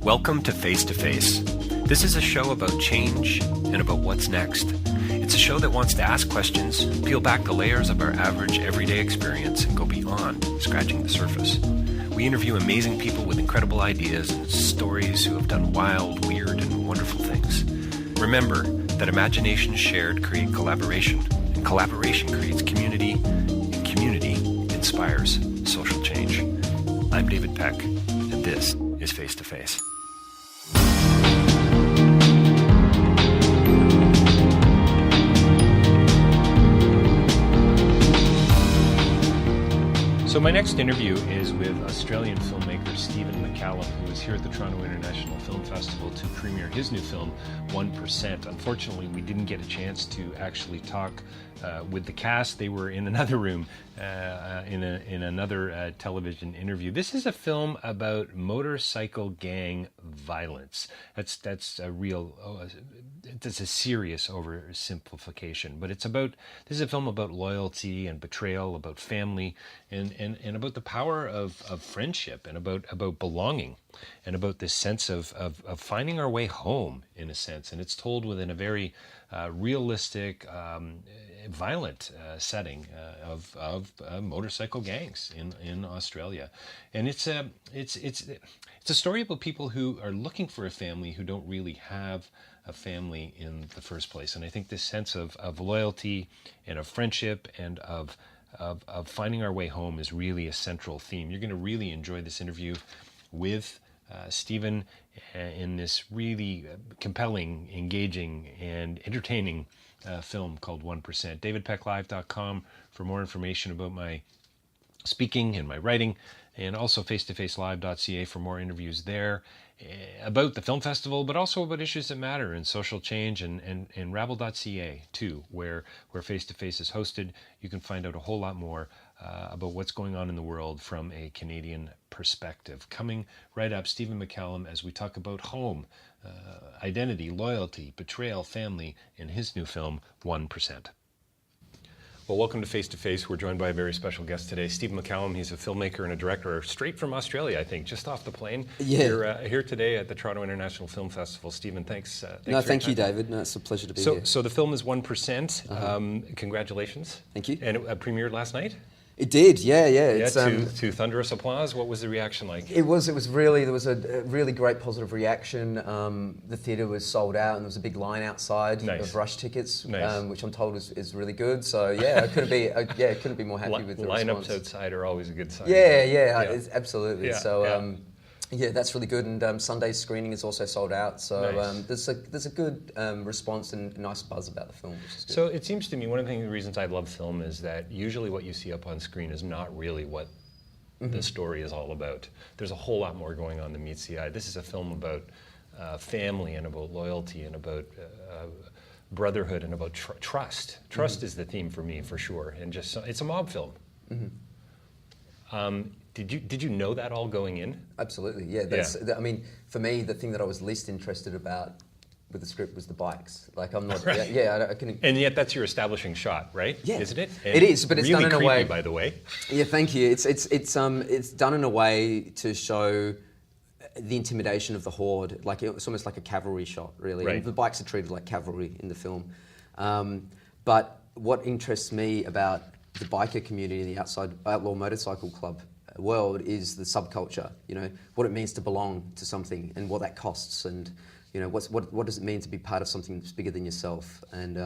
Welcome to Face2Face. This is a show about change and about what's next. It's a show that wants to ask questions, peel back the layers of our average everyday experience, and go beyond scratching the surface. We interview amazing people with incredible ideas and stories who have done wild, weird, and wonderful things. Remember that imagination shared creates collaboration, and collaboration creates community, and community inspires social change. I'm David Peck, and this is Face2Face. So my next interview is with Australian filmmaker Stephen McCallum, who is here at the Toronto International Film Festival to premiere his new film, 1%. Unfortunately, we didn't get a chance to actually talk with the cast. They were in another room, in another television interview. This is a film about motorcycle gang violence. That's a real, that's a serious oversimplification. But this is a film about loyalty and betrayal, about family, and about the power of friendship, and about belonging, and about this sense of finding our way home, in a sense. And it's told within a very realistic, violent setting of motorcycle gangs in Australia. And it's a story about people who are looking for a family who don't really have a family in the first place. And I think this sense of loyalty and of friendship and of finding our way home is really a central theme. You're going to really enjoy this interview with Stephen in this really compelling, engaging, and entertaining film called 1%. DavidPeckLive.com for more information about my speaking and my writing, and also face2facelive.ca for more interviews there about the film festival, but also about issues that matter and social change, and rabble.ca too, where Face2Face is hosted. You can find out a whole lot more about what's going on in the world from a Canadian perspective. Coming right up, Stephen McCallum, as we talk about home, identity, loyalty, betrayal, family, in his new film, 1%. Well, welcome to Face2Face. We're joined by a very special guest today, Stephen McCallum. He's a filmmaker and a director straight from Australia, I think, just off the plane. Yeah. You're here today at the Toronto International Film Festival. Stephen, thanks. Thank you, David. No, it's a pleasure to be here. So the film is 1%. Congratulations. Thank you. And it premiered last night? It did, yeah. It's, to thunderous applause. What was the reaction like? It was really, there was a really great positive reaction. The theatre was sold out, and there was a big line outside of rush tickets, which I'm told is really good. So yeah, I couldn't be more happy with the response. Lineups outside are always a good sign. Yeah. It's absolutely. Yeah, so. Yeah, that's really good, and Sunday's screening is also sold out. So there's a good response and nice buzz about the film, which is good. So it seems to me one of the reasons I love film is that usually what you see up on screen is not really what the story is all about. There's a whole lot more going on than meets the eye. This is a film about family and about loyalty and about brotherhood and about trust. Trust is the theme for me, for sure, and it's a mob film. Did you know that all going in? Absolutely, yeah. I mean, for me, the thing that I was least interested about with the script was the bikes. Like, I'm not. Right. I couldn't. And yet, that's your establishing shot, right? Yeah, isn't it? And it is, but it's really done in a way. By the way. Yeah, thank you. It's done in a way to show the intimidation of the horde. Like, it's almost like a cavalry shot, really. Right. And the bikes are treated like cavalry in the film. But what interests me about the biker community and the outside outlaw motorcycle club world is the subculture, what it means to belong to something and what that costs, and what does it mean to be part of something that's bigger than yourself, and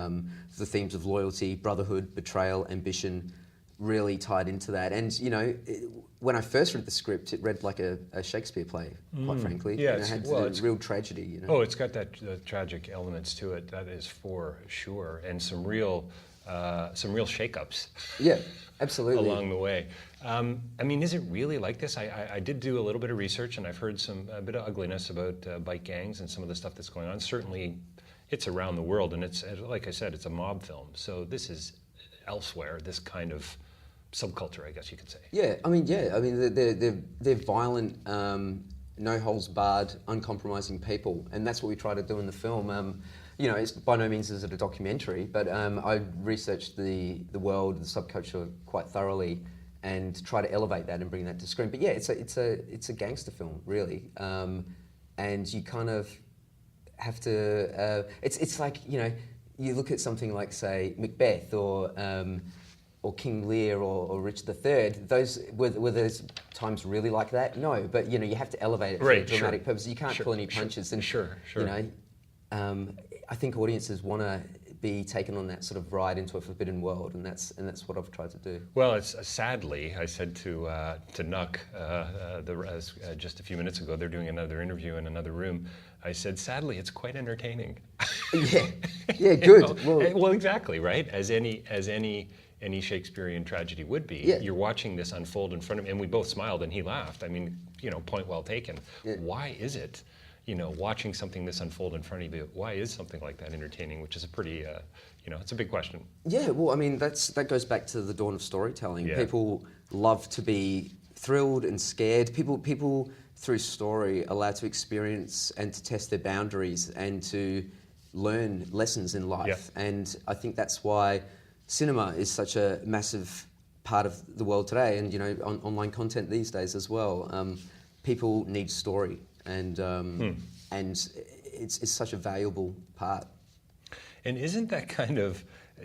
the themes of loyalty, brotherhood, betrayal, ambition really tied into that. And when I first read the script, it read like a Shakespeare play, quite frankly. Yeah, it had real tragedy. Oh, it's got that tragic elements to it, that is for sure, and some real shakeups. Yeah, absolutely. Along the way. I mean, is it really like this? I did do a little bit of research, and I've heard a bit of ugliness about bike gangs and some of the stuff that's going on. Certainly, it's around the world, and it's, like I said, it's a mob film. So this is elsewhere, this kind of subculture, I guess you could say. Yeah, I mean, they're violent, no holds barred, uncompromising people, and that's what we try to do in the film. It's by no means is it a documentary, but I researched the world, the subculture quite thoroughly, and try to elevate that and bring that to screen. But yeah, it's a gangster film, really. and you kind of have to. It's like, you know, you look at something like, say, Macbeth or King Lear or Richard III. Those were those times really like that? No, but you know, you have to elevate it for dramatic purposes. You can't pull any punches. And you know, I think audiences want to be taken on that sort of ride into a forbidden world, and that's what I've tried to do. Well, it's sadly, I said to Nuck just a few minutes ago, they're doing another interview in another room. I said, sadly, it's quite entertaining. Yeah, good. Well, exactly, right? As any Shakespearean tragedy would be. Yeah. You're watching this unfold in front of him, and we both smiled, and he laughed. I mean, you know, point well taken. Yeah. Why is it? You know, watching something this unfold in front of you, why is something like that entertaining? Which is a pretty, you know, it's a big question. Yeah, well, I mean, that goes back to the dawn of storytelling. Yeah. People love to be thrilled and scared. People through story are allowed to experience and to test their boundaries and to learn lessons in life. Yeah. And I think that's why cinema is such a massive part of the world today, and you know, online content these days as well. People need story. And it's such a valuable part. And isn't that kind of,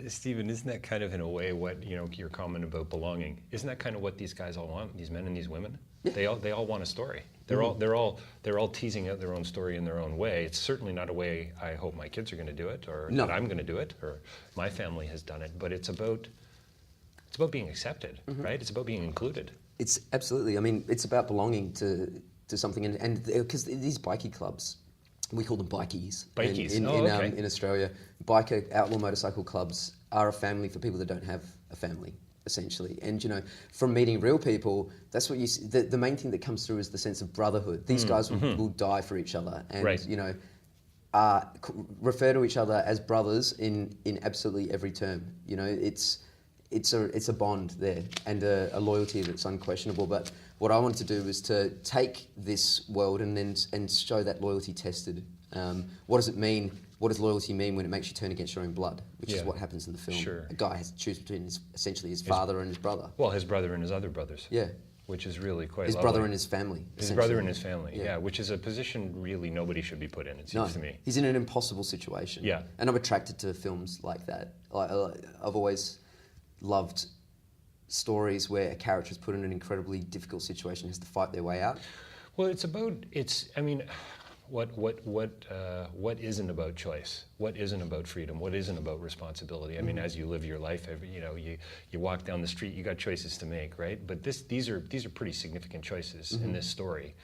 Stephen, isn't that kind of in a way what, you know, your comment about belonging, isn't that kind of what these guys all want, these men and these women? Yeah. They all want a story. They're all teasing out their own story in their own way. It's certainly not a way I hope my kids are going to do it, or that I'm going to do it, or my family has done it. But it's about being accepted, right? It's about being included. It's absolutely. I mean, it's about belonging to something, and because these bikie clubs, we call them bikies. In Australia, biker outlaw motorcycle clubs are a family for people that don't have a family, essentially. And you know, from meeting real people, that's what you see. The main thing that comes through is the sense of brotherhood. These guys will die for each other, and you know, refer to each other as brothers in absolutely every term. You know, it's a bond there, and a loyalty that's unquestionable. But what I wanted to do was to take this world and show that loyalty tested. What does it mean? What does loyalty mean when it makes you turn against your own blood? Which is what happens in the film. Sure. A guy has to choose between essentially his father and his brother. Well, his brother and his other brothers. Yeah. Which is really quite his lovely. brother and his family. His brother and his family, yeah. Which is a position really nobody should be put in, it seems to me. He's in an impossible situation. Yeah. And I'm attracted to films like that. I've always loved stories where a character is put in an incredibly difficult situation and has to fight their way out. Well, I mean, what isn't about choice? What isn't about freedom? What isn't about responsibility? I mean, as you live your life, you walk down the street, you got choices to make, right? But these are pretty significant choices in this story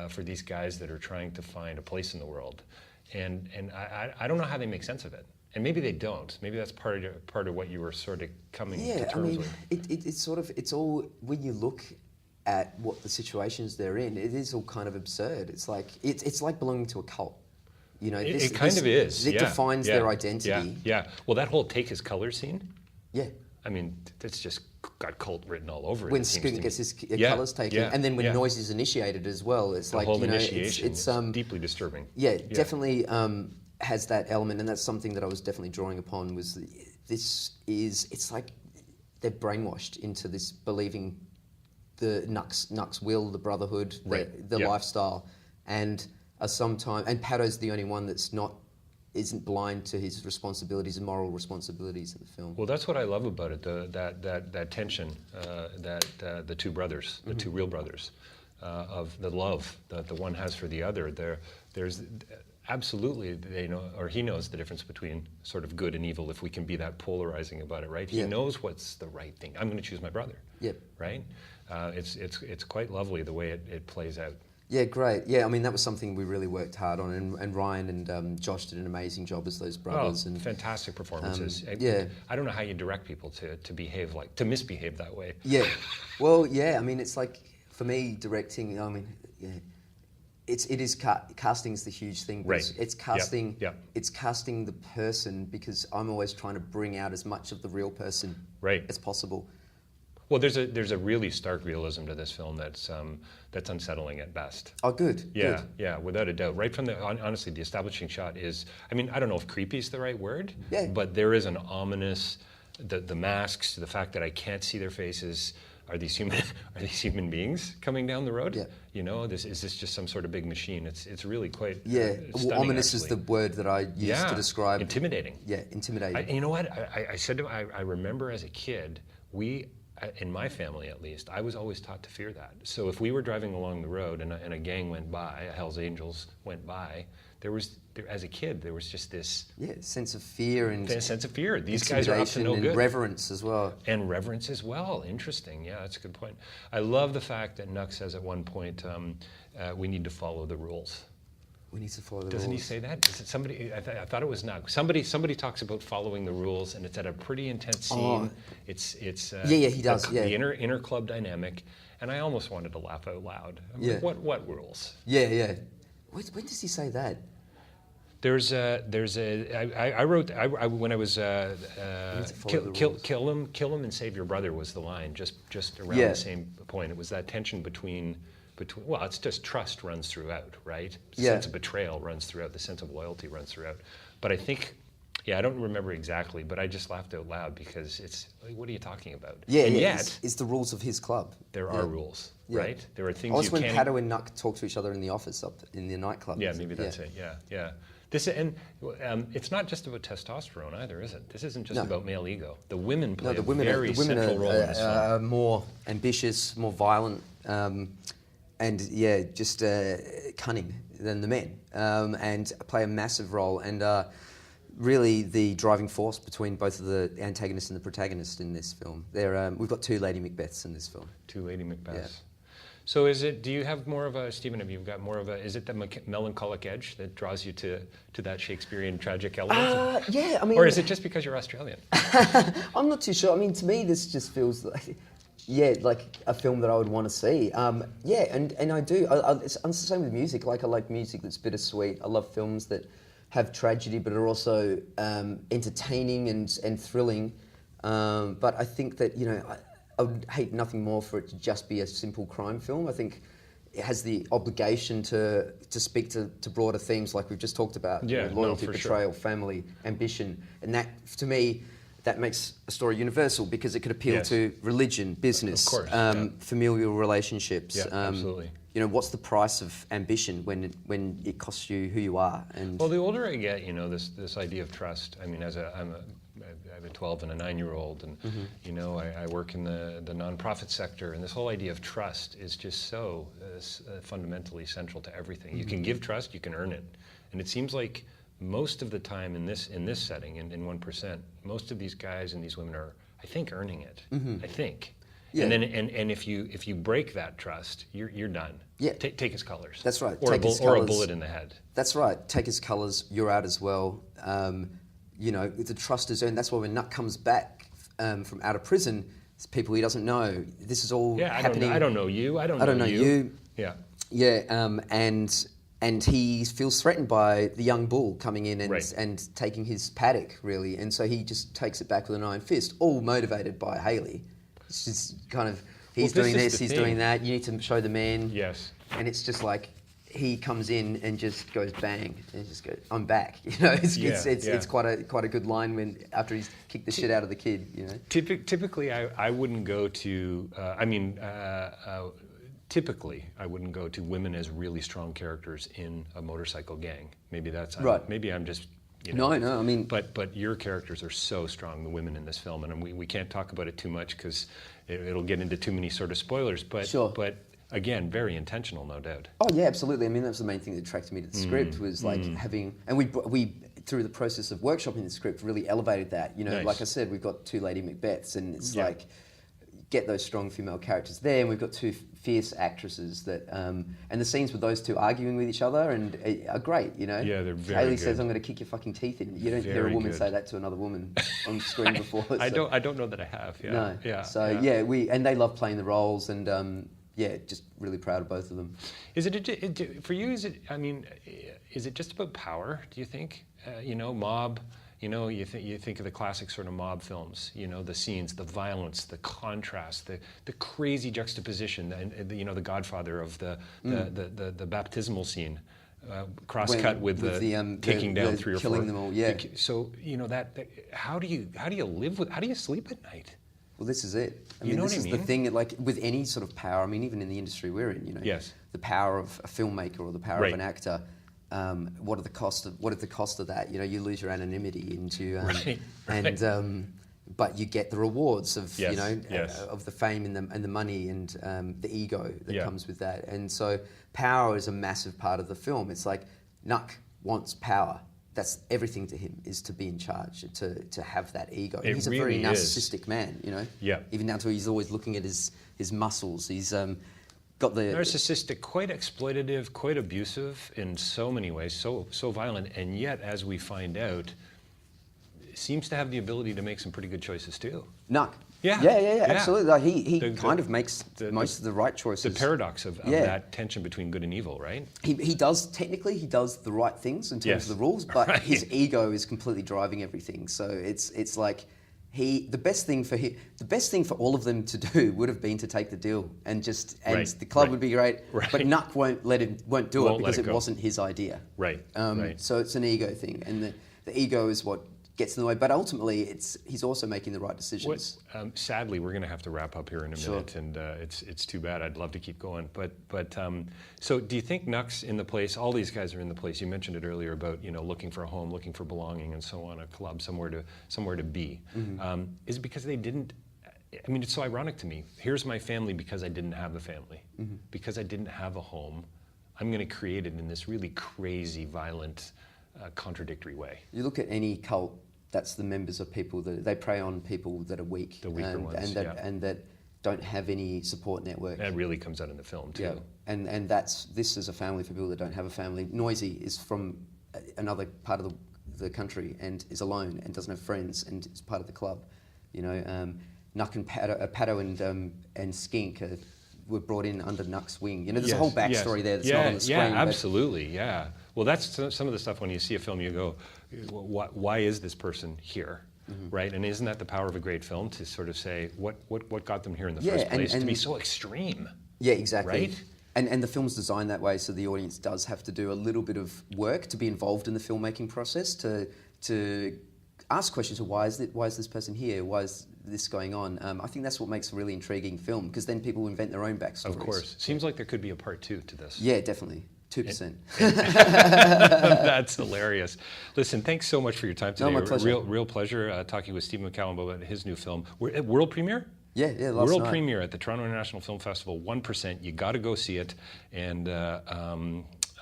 for these guys that are trying to find a place in the world, and I don't know how they make sense of it. And maybe they don't. Maybe that's part of what you were sort of coming to terms with. It's all, when you look at what the situations they're in, it is all kind of absurd. It's like belonging to a cult. You know, it kind of is. It defines their identity. Yeah. Well, that whole take his color scene. Yeah. I mean, it's just got cult written all over it. When Skunk gets his colours taken, and then when Noise is initiated as well, it's the like, whole you know, initiation it's deeply disturbing. Yeah, definitely has that element, and that's something that I was definitely drawing upon. It's like they're brainwashed into this believing the Nuck's will, the Brotherhood, the lifestyle, and Paddo's the only one that's isn't blind to his responsibilities and moral responsibilities in the film. Well, that's what I love about it, that tension that the two brothers, the two real brothers, of the love that the one has for the other. There's absolutely, they know, or he knows the difference between sort of good and evil, if we can be that polarizing about it, right? He knows what's the right thing. I'm going to choose my brother. Yep. Right? It's quite lovely the way it plays out. Yeah, great. Yeah, I mean, that was something we really worked hard on, and Ryan and Josh did an amazing job as those brothers. And fantastic performances. I don't know how you direct people to misbehave that way. Yeah. Well, yeah, I mean, it's like, for me, directing, I mean, casting's the huge thing. Right. It's casting. It's casting the person, because I'm always trying to bring out as much of the real person as possible. Well, there's a really stark realism to this film that's unsettling at best. Oh, good. Yeah, without a doubt. Right from honestly, the establishing shot is, I mean, I don't know if creepy is the right word, but there is an ominous, the masks, the fact that I can't see their faces, are these human beings coming down the road? Yeah. You know, is this just some sort of big machine? It's really quite stunning, ominous actually. is the word that I use to describe. Intimidating. Yeah, intimidating. You know what? I said to I remember as a kid, in my family at least, I was always taught to fear that. So if we were driving along the road and a gang went by, a Hell's Angels went by, as a kid, there was just this sense of fear and sense of fear. These guys are up to no good. And reverence as well. And reverence as well. Interesting. Yeah, that's a good point. I love the fact that Nuck says at one point, we need to follow the rules. We need to follow the Doesn't rules. he say that? Is it somebody? I thought it was Nuck. Somebody talks about following the rules, and it's at a pretty intense scene. It's he does. The inner club dynamic, and I almost wanted to laugh out loud. I'm like, what rules? Yeah. When does he say that? I wrote when I was kill him and save your brother was the line just around the same point. It was that tension between well, it's just trust runs throughout, right? The sense of betrayal runs throughout, the sense of loyalty runs throughout. But I think, I don't remember exactly, but I just laughed out loud because it's like, what are you talking about? Yet it's the rules of his club. There are rules, right? There are things also you when can't. Pato and Nuck talk to each other in the office up in the nightclub. Yeah, maybe that's it. Yeah. It's not just about testosterone either, is it? This isn't just about male ego. The women play a very central role in this film. Are more ambitious, more violent, and just cunning than the men, and play a massive role, and really the driving force between both of the antagonist and the protagonist in this film. We've got two Lady Macbeths in this film. Two Lady Macbeths. Yeah. So do you have more of a, Stephen, is it the melancholic edge that draws you to that Shakespearean tragic element? Yeah, I mean... Or is it just because you're Australian? I'm not too sure. I mean, to me, this just feels like... like a film that I would want to see. And I do. It's the same with music. Like, I like music that's bittersweet. I love films that have tragedy but are also entertaining and thrilling. But I think that, I would hate nothing more for it to just be a simple crime film. I think it has the obligation to speak to broader themes like we've just talked about. Loyalty, betrayal, family, ambition. And that, to me, that makes a story universal because it could appeal to religion, business, familial relationships. Yeah, absolutely. What's the price of ambition when it costs you who you are? And well, the older I get, this idea of trust. I mean, I have a 12 and a 9-year-old, and I work in the nonprofit sector, and this whole idea of trust is just so fundamentally central to everything. You can give trust, you can earn it, and it seems like most of the time in this setting, in 1%, most of these guys and these women are, I think, earning it. I think. Yeah. And then and if you break that trust, you're done. Yeah. Take his colors. That's right. Or a bullet in the head. That's right. Take his colors. You're out as well. The trust is earned. That's why when Nuck comes back from out of prison, it's people he doesn't know. This is all happening. I don't know you. I don't know you. Yeah. Yeah. And he feels threatened by the young bull coming in and taking his paddock, really. And so he just takes it back with an iron fist, all motivated by Haley. It's just kind of, he's doing this, he's doing that, you need to show the man. Yes. And it's just like, he comes in and just goes bang, and just goes, I'm back. It's quite a good line after he's kicked the shit out of the kid. Typically, I wouldn't go to. Typically, I wouldn't go to women as really strong characters in a motorcycle gang. Maybe that's right. Maybe I'm just. No. I mean, but your characters are so strong, the women in this film, and we can't talk about it too much because it'll get into too many sort of spoilers. But sure. But again, very intentional, no doubt. Oh yeah, absolutely. I mean, that was the main thing that attracted me to the script was like having, and we through the process of workshopping the script really elevated that. Nice. Like I said, we've got two Lady Macbeths, and it's like get those strong female characters there, and we've got two fierce actresses that, and the scenes with those two arguing with each other and are great. Yeah, they're very Haley good. says, "I'm going to kick your fucking teeth in." You don't hear a woman say that to another woman on screen before. I don't know that I have. Yeah. No. Yeah. So and they love playing the roles, and just really proud of both of them. Is it for you? Is it just about power? Do you think? Mob. You think of the classic sort of mob films. The scenes, the violence, the contrast, the crazy juxtaposition. And the Godfather of the baptismal scene, cross-cut with the kicking down 3 or 4, killing them all. Yeah. So that how do you live with? How do you sleep at night? Well, this is it. I You mean, know this what I is mean? the thing, like with any sort of power, I mean, even in the industry we're in, you know, Yes. the power of a filmmaker or the power Right. of an actor, what is the cost of that? You know, you lose your anonymity into, Right. and but you get the rewards of, Yes. you know, Yes. of the fame and the money and the ego that Yeah. comes with that. And so power is a massive part of the film. It's like Nuck wants power. That's everything to him, is to be in charge, to have that ego. It He's a really very is. narcissistic man, you know. Yeah. Even down to he's always looking at his muscles. He's got the Narcissistic, quite exploitative, quite abusive in so many ways, so violent, and yet, as we find out, seems to have the ability to make some pretty good choices too. Nuck. Yeah. Yeah, absolutely. Like he The- kind of makes most of the right The choices. paradox of Yeah. that tension between good and evil, right? He does, technically, he does the right things in terms Yes. of the rules, but Right. his ego is completely driving everything. So it's like the best thing for all of them to do would have been to take the deal and Right, the club right, would be great, right. but Nuck won't do Won't it let because it it go. wasn't his idea. Right, right. So it's an ego thing, and the ego is what gets in the way. But ultimately, he's also making the right decisions. Sadly, we're going to have to wrap up here in a Sure. minute, and it's too bad. I'd love to keep going, but so do you think Nuck's in the place? All these guys are in the place. You mentioned it earlier about looking for a home, looking for belonging, and so on. A club, somewhere to be. Mm-hmm. Is it because they didn't? I mean, it's so ironic to me. Here's my family because I didn't have a family, Mm-hmm. because I didn't have a home. I'm going to create it in this really crazy, violent, contradictory way. You look at any cult, that's the members of people that they prey on people that are weak, The weaker ones, and that don't have any support network. That really comes out in the film too. Yeah, and this is a family for people that don't have a family. Noisy is from another part of the country and is alone and doesn't have friends and is part of the club. Nuck and Pato and Skink were brought in under Nuck's wing. There's a whole backstory there that's not on the screen. Yeah, but- absolutely, yeah. Well, that's some of the stuff when you see a film, you go, why is this person here? Mm-hmm. Right? And isn't that the power of a great film, to sort of say, what got them here in the Yeah, first place? To and- be so extreme. Yeah, exactly. Right? And the film's designed that way, so the audience does have to do a little bit of work to be involved in the filmmaking process, to ask questions of why is this person here? Why is this going on? I think that's what makes a really intriguing film, because then people invent their own backstories. Of course. Seems like there could be a part 2 to this. Yeah, definitely. 2%. That's hilarious. Listen, thanks so much for your time today. No, my pleasure. Real pleasure talking with Stephen McCallum about his new film. World premiere? Yeah, last World night. premiere at the Toronto International Film Festival, 1%. You got to go see it. And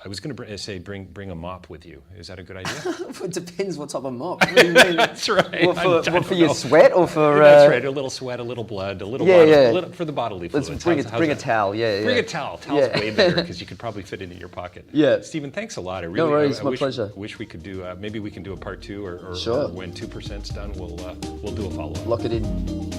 I was going to say bring a mop with you. Is that a good idea? It depends what type of mop. What do you mean? That's right. What I for don't your know. sweat or for... That's right. A little sweat, a little blood, a little Yeah, water, yeah. a little, for the bodily fluids. Let's bring How's a that? towel, yeah. Bring a towel. Towel's Yeah. way better because you could probably fit it in your pocket. Yeah. Stephen, thanks a lot. I really, No worries, I my wish, pleasure. Wish we could do. Maybe we can do a part 2, or Sure. when 2%'s done, we'll do a follow-up. Lock it in.